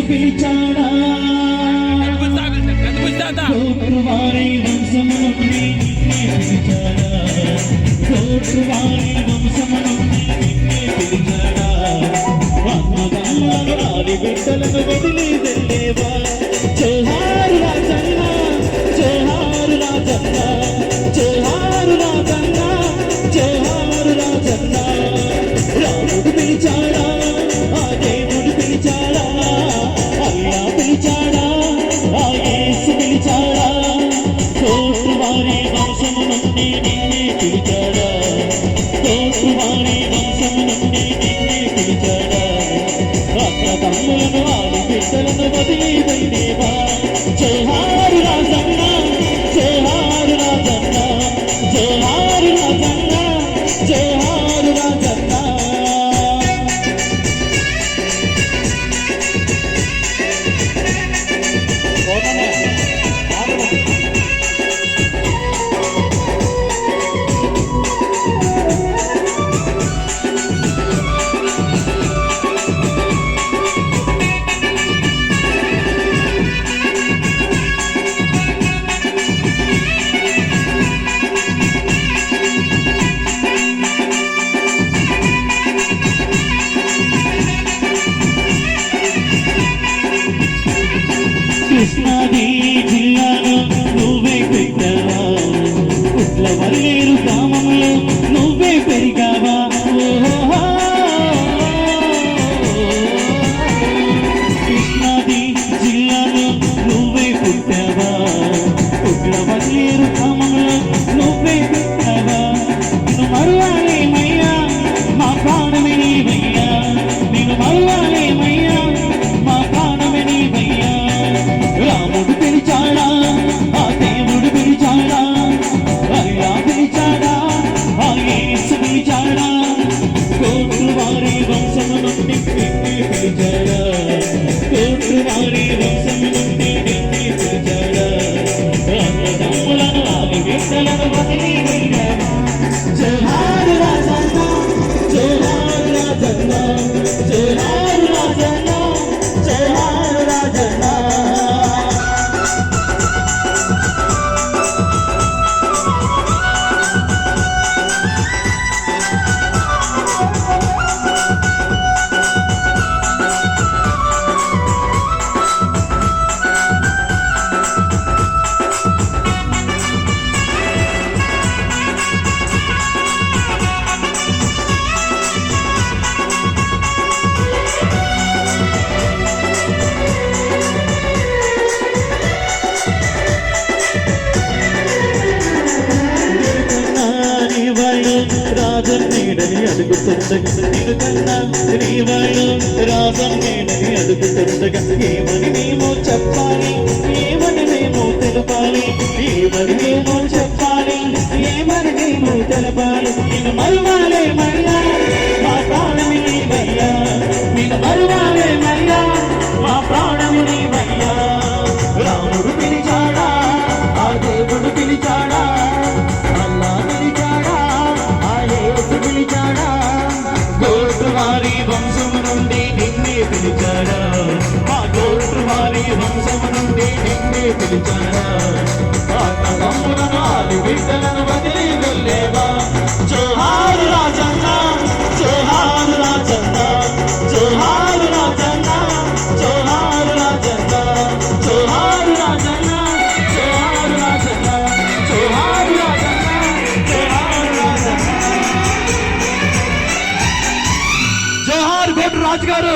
పిలిచాడా కోట్రువారి వంశము నుండి నిన్నే పిలిచాడా కోట్రువారి వంశము నుండి నిన్నే పిలిచాడా అన్నదమ్ములను ఆది బిడ్డలను వదిలి వెళ్ళేవా జోహారు రాజన్న జోహారు రాజన్న జోహారు రాజన్న జోహారు రాజన్న రాముడు పిలిచాడా ఆ దేవుడు పిలిచాడా అల్లా పిలిచాడా ఆ యేసు పిలిచాడా కోట్రువారి వంశము నుండి నిన్నే పిలిచాడా కోట్రువారి వంశము నుండి నిన్నే పిలిచాడా అన్నదమ్ములను ఆడి బిడ్డలను వదిలి వెళ్ళేవా జోహారు రాజన్న జోహారు రాజన్న జోహారు రాజన్న జోహారు రాజన్న కృష్ణాది జిల్లాలో నువ్వే పెట్టావా పుట్లవల్లేరు గ్రామంలో నువ్వే పెరిగావా కృష్ణాది జిల్లాలో నువ్వే పుట్టావా పుట్లవల్లేరు గ్రామంలో నువ్వే పెట్టావా నిన్ను మరువాలేమయ్యా మా ప్రాణమే నీవయ్యా నిన్ను మరువాలేమయ్యా మా ప్రాణమే నీవయ్యా రాముడు పిలిచాడా ఆ దేవుడు పిలిచాడా అల్లా పిలిచాడా ఆ యేసు పిలిచాడా కోట్రువారి వంశము నుండి నిన్నే పిలిచాడా కోట్రువారి వంశము నుండి నిన్నే పిలిచాడా అన్నదమ్ములను ఆది బిడ్డలను వదిలి వెళ్ళావా జోహారు రాజన్న జోహారు రాజన్న జోహారు రాజన్న జోహారు రాజన్న రాజన్నేడని అడుగుతుండగా నిన్ను కన్నా నీవాళ్ళు రాజన్నేడని అడుగుతుండగా ఏమని మేము చెప్పాలి ఏమని మేము తెలపాలి ఏమని మేము చెప్పాలి ఏమని మేము తెలపాలి నిన్ను మరువాలే మయ్యా మా ప్రాణమి నీవయ్యా నిన్ను మరువాలే మయ్యా మా ప్రాణమి నీవయ్యా రాముడు పిలిచాడా ఆ దేవుడు పిలిచాడా అల్లా పిలిచాడా ఆ యేసు పిలిచాడా కోట్రువారి వంశము నుండి నిన్నే పిలిచాడా మా కోట్రువారి వంశము నుండి నిన్నే పిలిచాడా అన్నదమ్ములను ఆది బిడ్డలను వదిలి వెళ్ళేవా జోహారు రాజన్న జోహారు రాజన్న జోహారు రాజన్న జోహారు రాజన్న జోహారు రాజన్న జోహారు రాజన్న జోహారు రాజన్న జోహారు రాజన్న జోహార్ కోట్రు రాజు గారు.